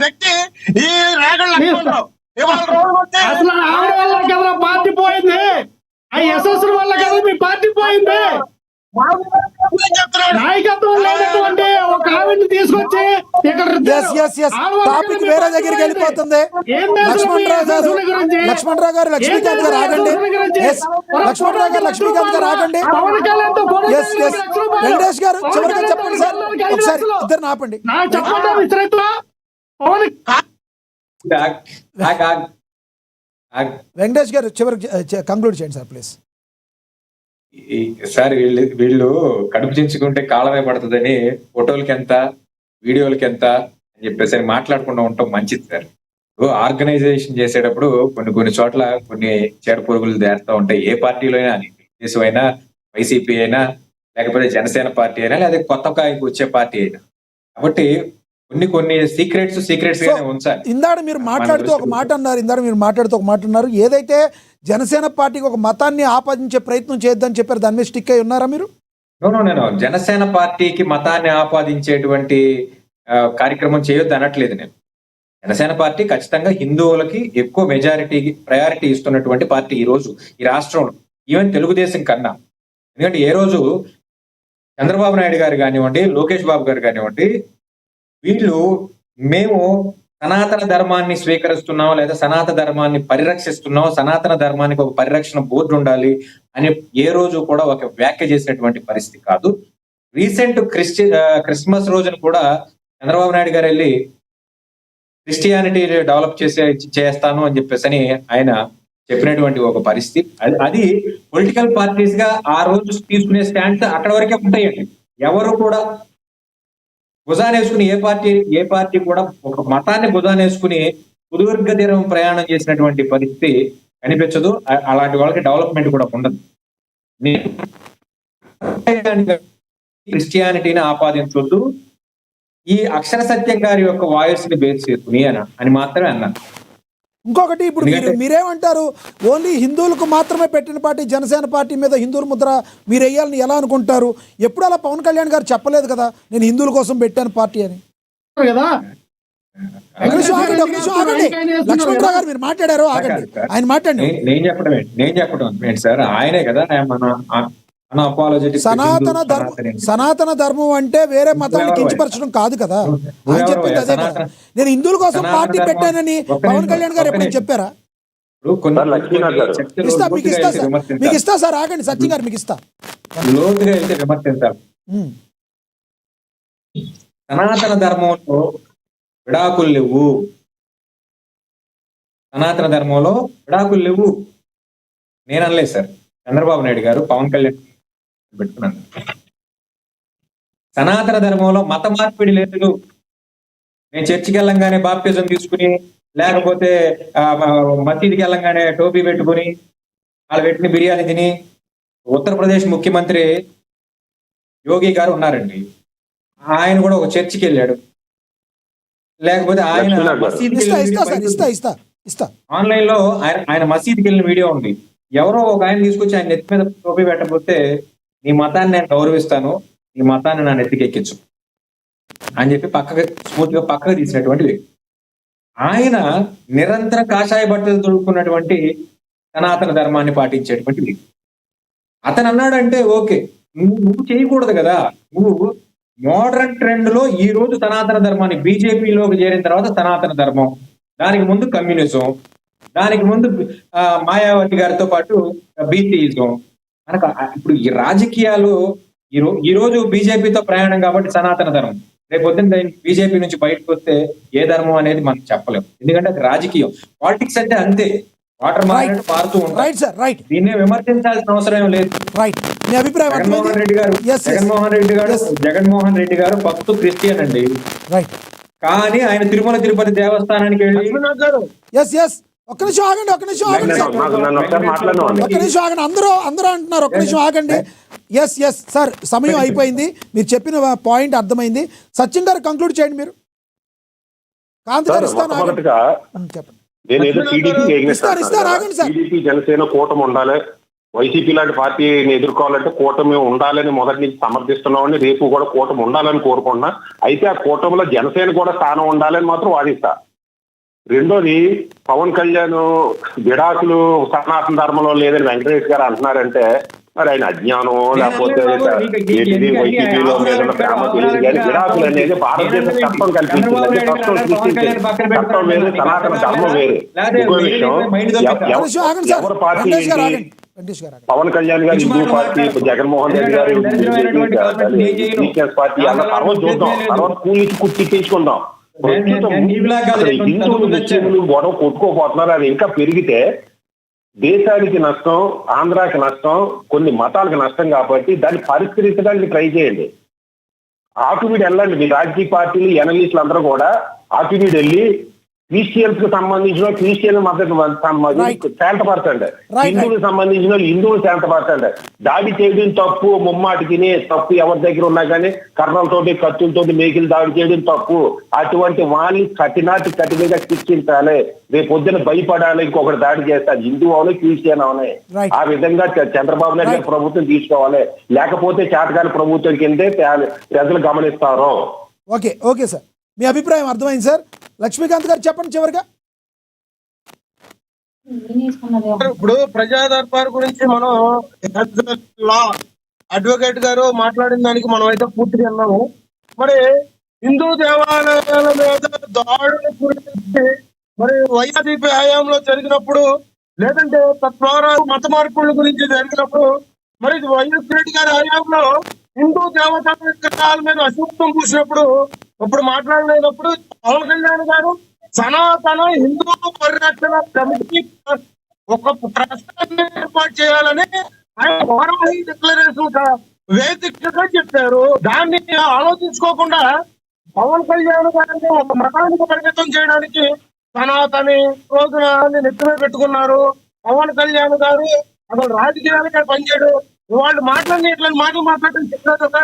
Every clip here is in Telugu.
వ్యక్తి ఈ రేగళ్ళ లక్ష్మణరావు. ఇవాళ రోజు వస్తే అసలు ఆవిడ వల్ల కదా పార్టీ పోయింది, ఆ ఎస్ఎస్ వల్ల కదా మీ పార్టీ పోయింది. నాయకత్వం లేనటువంటి ఒక ఆవిడని తీసుకొచ్చి ఇక్కడ టాపిక్ వేరే దగ్గరికి వెళ్ళిపోతుంది. లక్ష్మణరావు గారు లక్ష్మీకాంత్ గారు ఆగండి. లక్ష్మణరావు గారు లక్ష్మీకాంత్ గారు ఆగండి. వెంకటేష్ గారు చివరిగా చెప్పండి సార్, ఒకసారి ఇద్దరు ఆపండి. వెంకటేష్ గారు చివరికి కంక్లూడ్ చేయండి సార్ ప్లీజ్. సార్ వీళ్ళు కడుపు చించుకుంటే కాలమే పడుతుందని ఫోటోలకి ఎంత వీడియోలకి ఎంత అని చెప్పేసి మాట్లాడకుండా ఉండటం మంచిది సార్. ఆర్గనైజేషన్ చేసేటప్పుడు కొన్ని చోట్ల కొన్ని చెడ పురుగులు తేరుతూ ఉంటాయి. ఏ పార్టీలో అయినా, తెలుగుదేశం అయినా, వైసీపీ అయినా, లేకపోతే జనసేన పార్టీ అయినా, లేదా కొత్తగా వచ్చే పార్టీ అయినా. కాబట్టి కొన్ని సీక్రెట్స్ ఉంచాలి. ఇందాక మీరు మాట్లాడుతూ ఒక మాట అన్నారు, ఏదైతే జనసేన పార్టీకి ఒక మతాన్ని ఆపాదించే ప్రయత్నం చేయొద్దని చెప్పారు, దాని మీద స్టిక్ అయి ఉన్నారా మీరు? నేను జనసేన పార్టీకి మతాన్ని ఆపాదించేటువంటి కార్యక్రమం చేయొద్దు అనట్లేదు. నేను జనసేన పార్టీ ఖచ్చితంగా హిందువులకి ఎక్కువ ప్రయారిటీ ఇస్తున్నటువంటి పార్టీ ఈ రోజు ఈ రాష్ట్రంలో, ఈవెన్ తెలుగుదేశం కన్నా. ఎందుకంటే ఏ రోజు చంద్రబాబు నాయుడు గారు కానివ్వండి, లోకేష్ బాబు గారు కానివ్వండి, వీళ్ళు మేము సనాతన ధర్మాన్ని స్వీకరిస్తున్నాం లేదా సనాతన ధర్మాన్ని పరిరక్షిస్తున్నాం, సనాతన ధర్మానికి ఒక పరిరక్షణ బోర్డు ఉండాలి అని ఏ రోజు కూడా ఒక వ్యాఖ్య చేసినటువంటి పరిస్థితి కాదు. రీసెంట్ క్రిస్మస్ రోజున కూడా చంద్రబాబు నాయుడు గారు వెళ్ళి క్రిస్టియానిటీ డెవలప్ చేస్తాను అని చెప్పేసి అని ఆయన చెప్పినటువంటి ఒక పరిస్థితి. అది పొలిటికల్ పార్టీస్ గా ఆ రోజు తీసుకునే స్టాండ్ అక్కడ వరకే ఉంటాయండి. ఎవరు కూడా భుజానేసుకుని ఏ పార్టీ కూడా ఒక మతాన్ని భుజానేసుకుని సుదీర్ఘ తీరం ప్రయాణం చేసినటువంటి పరిస్థితి కనిపించదు. అలాంటి వాళ్ళకి డెవలప్మెంట్ కూడా ఉండదు. క్రిస్టియానిటీని ఆపాదించొద్దు, ఈ అక్షర సత్యం గారి యొక్క వాయిస్ ని బేస్ చేసుకుని అని మాత్రమే అన్నాను. ఇంకొకటి, ఇప్పుడు మీరేమంటారు, ఓన్లీ హిందువులకు మాత్రమే పెట్టిన పార్టీ జనసేన పార్టీ మీద హిందువుల ముద్ర మీరు వేయాలని ఎలా అనుకుంటారు? ఎప్పుడు అలా పవన్ కళ్యాణ్ గారు చెప్పలేదు కదా, నేను హిందువుల కోసం పెట్టాను పార్టీ అని కదా. లక్ష్మణరావు గారు మీరు మాట్లాడారు, ఆగండి, ఆయన మాట్లాడండి. నేను చెప్పడం సార్, ఆయనే కదా సనాతన ధర్మం అంటే వేరే మతాన్ని కించపరచడం కాదు కదా. ఆయన చెప్పింది అదే కదా, నేను హిందువుల కోసం పార్టీ పెట్టానని పవన్ కళ్యాణ్ గారు ఎప్పుడైనా చెప్పారా? మీకు ఇస్తా సార్, ఆగండి సత్యం గారు, మీకు ఇస్తా. లోతుగా అయితే విమర్శించాలి. సనాతన ధర్మంలో విడాకులు లేవు, సనాతన ధర్మంలో విడాకులు లేవు నేను అనలేదు సార్. చంద్రబాబు నాయుడు గారు పవన్ కళ్యాణ్ పెట్టుకున్నాను. సనాతన ధర్మంలో మత మార్పిడి లేదు. నేను చర్చికి వెళ్ళంగానే బాప్టిజం తీసుకుని, లేకపోతే మసీదుకి వెళ్ళంగానే టోపీ పెట్టుకుని, వాళ్ళు పెట్టిన బిర్యానీ తిని, ఉత్తరప్రదేశ్ ముఖ్యమంత్రి యోగి గారు ఉన్నారండి, ఆయన కూడా ఒక చర్చికి వెళ్ళాడు. లేకపోతే ఆయన ఆన్లైన్ లో ఆయన మసీదుకి వెళ్ళిన వీడియో ఉంది. ఎవరో ఒక ఆయన తీసుకొచ్చి ఆయన నెత్తి మీద టోపీ పెట్టకపోతే, నీ మతాన్ని నేను గౌరవిస్తాను, నీ మతాన్ని నా నెత్తికి ఎక్కించు అని చెప్పి స్మూత్ గా పక్కగా తీసినటువంటి వ్యక్తి. ఆయన నిరంతర కాషాయ బట్టలు తొడుక్కున్నటువంటి సనాతన ధర్మాన్ని పాటించేటువంటి వ్యక్తి. అతను అన్నాడంటే ఓకే, నువ్వు చేయకూడదు కదా. నువ్వు మోడర్న్ ట్రెండ్ లో ఈ రోజు సనాతన ధర్మాన్ని, బీజేపీలోకి చేరిన తర్వాత సనాతన ధర్మం, దానికి ముందు కమ్యూనిజం, దానికి ముందు మాయావతి గారితో పాటు బీసీయిజం. మనకు ఇప్పుడు ఈ రాజకీయాలు ఈ రోజు బీజేపీతో ప్రయాణం కాబట్టి సనాతన ధర్మం, రేపు పొద్దున్న బీజేపీ నుంచి బయటకు వస్తే ఏ ధర్మం అనేది మనం చెప్పలేము. ఎందుకంటే అది రాజకీయం. పాలిటిక్స్ అంటే అంతే, వాటర్ మారినట్టు పారుతూ ఉంటాయి. దీన్ని విమర్శించాల్సిన అవసరం లేదు. జగన్మోహన్ రెడ్డి గారు భక్తు క్రిస్టియన్ అండి, కానీ ఆయన తిరుమల తిరుపతి దేవస్థానానికి వెళ్ళి ఒక్క నిమిషం ఆగండి, అందరూ అంటున్నారు, ఒక్క నిమిషం ఆగండి. ఎస్ సార్, సమయం అయిపోయింది, మీరు చెప్పిన పాయింట్ అర్థమైంది. సచిన్ గారు కంక్లూడ్ చేయండి మీరు. కాంతి గారు జనసేన కూటమి ఉండాలి, వైసీపీ లాంటి పార్టీని ఎదుర్కోవాలంటే కూటమి ఉండాలని మొదటి నుంచి సమర్థిస్తున్నామని, రేపు కూడా కూటమి ఉండాలని కోరుకుంటున్నా. అయితే ఆ కూటమిలో జనసేన కూడా స్థానం ఉండాలని మాత్రం వాదిస్తా. రెండోది, పవన్ కళ్యాణ్ విడాకులు సనాతన ధర్మంలో లేదని వెంకటేష్ గారు అంటున్నారంటే మరి ఆయన అజ్ఞానం లేకపోతే వైసీపీలో మీద ఉన్న ప్రేమ తెలియదు. కానీ విడాకులు అనేది భారతదేశ చట్టం కల్పించింది, చట్టం సృష్టించింది. చట్టం వేరు, సనాతన ధర్మం వేరు. ఇంకో విషయం, ఎవరి పార్టీ పవన్ కళ్యాణ్ గారు హిందూ పార్టీ, జగన్మోహన్ రెడ్డి గారు పార్టీ అన్న తర్వాత చూద్దాం, తర్వాత కూలికి కుర్చీ తెచ్చుకుందాం. హిందువులు ముస్లింలు గొడవ కొట్టుకోపోతున్నారు. అది ఇంకా పెరిగితే దేశానికి నష్టం, ఆంధ్రాకి నష్టం, కొన్ని మతాలకు నష్టం. కాబట్టి దాన్ని పరిష్కరించడానికి ట్రై చేయండి. ఆకువీడు వెళ్ళండి. మీ రాజకీయ పార్టీలు ఎనలిస్టులు అందరూ కూడా ఆకువీడు వెళ్ళి క్రిస్టియన్స్ కు సంబంధించిన క్రిస్టియన్ మద్దతు శాంతపరచండి, హిందువులకు సంబంధించిన హిందువులు శాంతపరచండి. దాడి చేయడం తప్పు, ముమ్మాటికి తప్పు. ఎవరి దగ్గర ఉన్నా కానీ కర్రలతోటి కత్తులతోటి మేకిలు దాడి చేయడం తప్పు. అటువంటి వాళ్ళని కఠినంగా శిక్షించాలి. రేపు పొద్దున భయపడాలి ఇంకొకటి దాడి చేస్తారు, హిందూ అవని క్రిస్టియన్ అవని. ఆ విధంగా చంద్రబాబు నాయుడు గారి ప్రభుత్వం తీసుకోవాలి. లేకపోతే చేతకాని ప్రభుత్వం కిందే ప్రజలు గమనిస్తారు. ఓకే ఓకే సార్, మీ అభిప్రాయం అర్థమైంది సార్. లక్ష్మీకాంత్ గారు చెప్పండి చివరిగా. ఇప్పుడు ప్రజా దర్బార్ గురించి మనం లా అడ్వకేట్ గారు మాట్లాడిన దానికి మనం అయితే పూర్తిగా విన్నాము. మరి హిందూ దేవాలయాల మీద దాడుల గురించి మరి వైసీపీ హయాంలో జరిగినప్పుడు, లేదంటే తద్వారా మత మార్పుల గురించి జరిగినప్పుడు, మరి వైఎస్ రెడ్డి గారి హయాంలో హిందూ దేవతా విగ్రహాల మీద అశుభ్రం పూసినప్పుడు ఇప్పుడు మాట్లాడలేనప్పుడు పవన్ కళ్యాణ్ గారు సనాతన హిందూ పరిరక్షణ కమిటీ ఒక ట్రస్ట్ ఏర్పాటు చేయాలని ఆయన వారాహి డిక్లరేషన్ వేదికగా చెప్పారు. దాన్ని ఆలోచించుకోకుండా పవన్ కళ్యాణ్ గారిని ఒక మతానికి పరిమితం చేయడానికి సనాతని రోజున నెత్తిన పెట్టుకున్నారు. పవన్ కళ్యాణ్ గారు అసలు రాజకీయాలకే పనిచేయడు. వాళ్ళు మాట్లాడిన ఇట్లాంటి మాటలు మాట్లాడటం చెప్పారు కదా.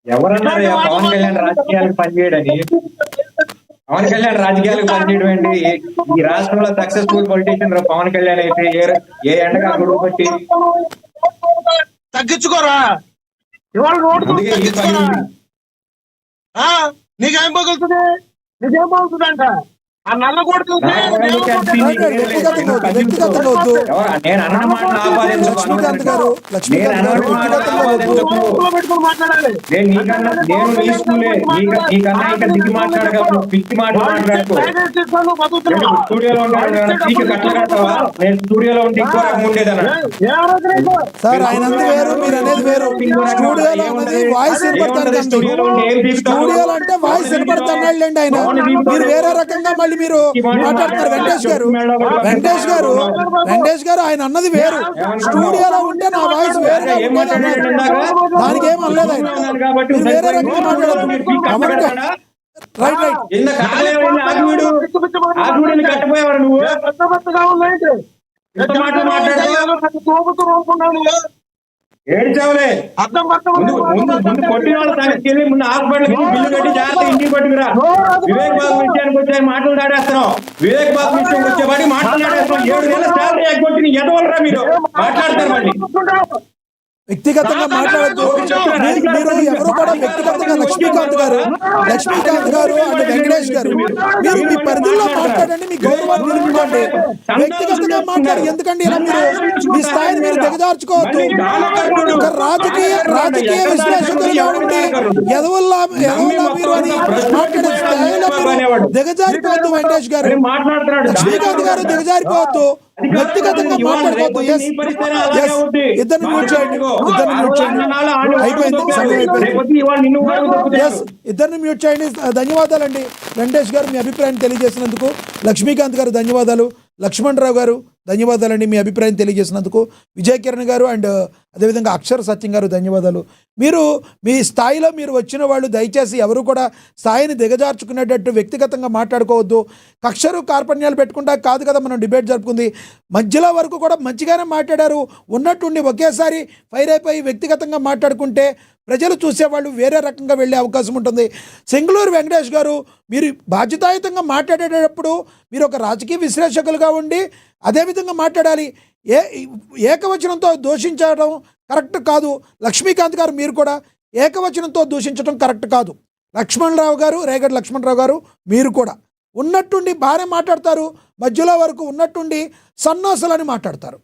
ఎవరన్నారు పవన్ కళ్యాణ్ రాజకీయాలకు పనిచేయడని? పవన్ కళ్యాణ్ రాజకీయాలకు పనిచేయడం అండి. ఈ రాష్ట్రంలో సక్సెస్ఫుల్ పొలిటీషియన్ పవన్ కళ్యాణ్ అయితే ఏ ఎండగా గొడవ పట్టి తగ్గించుకోరా, ఇవాళ రోడ్డు తగ్గించుకోరా. నీకేం పగులుతుంది, నీకేం పగులుతుందంట ఆ నల్ల కొడుతుంది. స్టూడియోలో ఉంటే ఇంకో రకం ఉండేదన్న సార్. ఆయన వేరు, మీరు అనేది వేరు. స్టూడియోలో ఉన్నది వాయిస్ వినపడతాను, స్టూడియోలో అంటే వాయిస్ వినపడతానండి. ఆయన మీరు వేరే రకంగా మళ్ళీ మీరు మాట్లాడుతున్నారు. వెంకటేష్ గారు ఆయన అన్నది వేరు. స్టూడియోలో ఉంటే నా వాయిస్ వేరుగా దానికి ఏం అనలేదు. ఆయన మీరు వేరే రకంగా మాట్లాడుతున్నారు. రైట్ కట్టపోయేవారు నువ్వు ఏడ్చావులే. ముందు కొట్టిన వాళ్ళ సంగతి ముందు హాస్పిటల్ బిల్లు కట్టి జాగ్రత్త ఇంటికి పట్టుకురా. వివేక్ బాబు విషయానికి వచ్చే మాటలు దాడేస్తున్నాం. వివేక్ బాబు విషయానికి వచ్చేవాడి మాటలు దాడేస్తున్నాం. 7 నెలల శాలరీ ఎగ్గొట్టి ఎదవలరా మీరు మాట్లాడతారు. మళ్ళీ వ్యక్తిగతంగా మాట్లాడద్దు. మీరు ఎవరు కూడా వ్యక్తిగతంగా లక్ష్మీకాంత్ గారు అంటే వెంకటేష్ గారు, మీరు మీ పరిధిలో మాట్లాడండి, మీ గౌరవాన్ని నిలుపుకోండి. వ్యక్తిగతంగా మాట్లాడు. ఎందుకంటే ఇలా మీరు మీ స్థాయిని మీరు దిగజార్చుకోవద్దు. ఒక రాజకీయ విశ్లేషకులుగా ఉండి ఎదవల్లా మీరు అని మాట్లాడే స్థాయిలో మీరు దిగజారిపోవద్దు. వెంకటేష్ గారు, లక్ష్మీకాంత్ గారు దిగజారిపోవద్దు. వ్యక్తిగతంగా మాట్లాడుకోవద్దు. ఇద్దరిని మ్యూట్ చేయండి. ఇద్దరిని మ్యూట్ చేయండి. ధన్యవాదాలండి వెంకటేష్ గారు, మీ అభిప్రాయం తెలియజేసినందుకు. లక్ష్మీకాంత్ గారు ధన్యవాదాలు. లక్ష్మణరావు గారు ధన్యవాదాలండి మీ అభిప్రాయం తెలియజేసినందుకు. విజయ్ కిరణ్ గారు అండ్ అదేవిధంగా అక్షర సత్యం గారు ధన్యవాదాలు. మీరు మీ స్థాయిలో మీరు వచ్చిన వాళ్ళు దయచేసి ఎవరు కూడా స్థాయిని దిగజార్చుకునేటట్టు వ్యక్తిగతంగా మాట్లాడుకోవద్దు. కక్షరు కార్పణ్యాలు పెట్టుకుంటా కాదు కదా మనం డిబేట్ జరుపుకుంది. మధ్యలో వరకు కూడా మంచిగానే మాట్లాడారు. ఉన్నట్టుండి ఒకేసారి ఫైర్ అయిపోయి వ్యక్తిగతంగా మాట్లాడుకుంటే ప్రజలు చూసేవాళ్ళు వేరే రకంగా వెళ్ళే అవకాశం ఉంటుంది. సింగళూరు వెంకటేష్ గారు, మీరు బాధ్యతాయుతంగా మాట్లాడేటప్పుడు మీరు ఒక రాజకీయ విశ్లేషకులుగా ఉండి అదేవిధంగా మాట్లాడాలి. ఏకవచనంతో దూషించడం కరెక్ట్ కాదు. లక్ష్మీకాంత్ గారు, మీరు కూడా ఏకవచనంతో దూషించడం కరెక్ట్ కాదు. లక్ష్మణరావు గారు, రేగడి లక్ష్మణరావు గారు, మీరు కూడా ఉన్నట్టుండి బాగానే మాట్లాడతారు, మధ్యలో వరకు ఉన్నట్టుండి సన్నాసులని మాట్లాడతారు.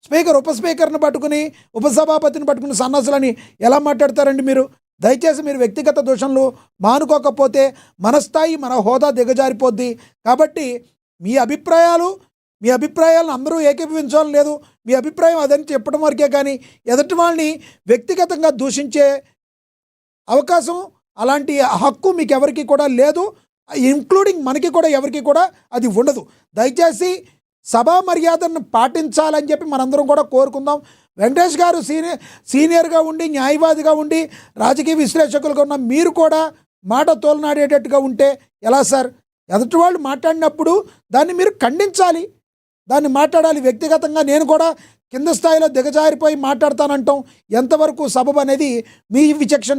స్పీకర్, ఉప స్పీకర్ని పట్టుకుని, ఉపసభాపతిని పట్టుకుని సన్నాసులని ఎలా మాట్లాడతారండి మీరు? దయచేసి మీరు వ్యక్తిగత దోషంలు మానుకోకపోతే మన స్థాయి, మన హోదా దిగజారిపోద్ది. కాబట్టి మీ అభిప్రాయాలను అందరూ ఏకీభవించాలని లేదు. మీ అభిప్రాయం అదని చెప్పడం వరకే కానీ ఎదుటి వాళ్ళని వ్యక్తిగతంగా దూషించే అవకాశం, అలాంటి హక్కు మీకు ఎవరికి కూడా లేదు. ఇంక్లూడింగ్ మనకి కూడా ఎవరికి కూడా అది ఉండదు. దయచేసి సభా మర్యాదను పాటించాలని చెప్పి మనందరం కూడా కోరుకుందాం. వెంకటేష్ గారు సీనియర్గా ఉండి, న్యాయవాదిగా ఉండి, రాజకీయ విశ్లేషకులుగా ఉన్న మీరు కూడా మాట తోలనాడేటట్టుగా ఉంటే ఎలా సార్? ఎదుటి వాళ్ళు మాట్లాడినప్పుడు దాన్ని మీరు ఖండించాలి, దాన్ని మాట్లాడాలి. వ్యక్తిగతంగా నేను కూడా కింద స్థాయిలో దిగజారిపోయి మాట్లాడతానంటాం ఎంతవరకు సబబు అనేది మీ విచక్షణ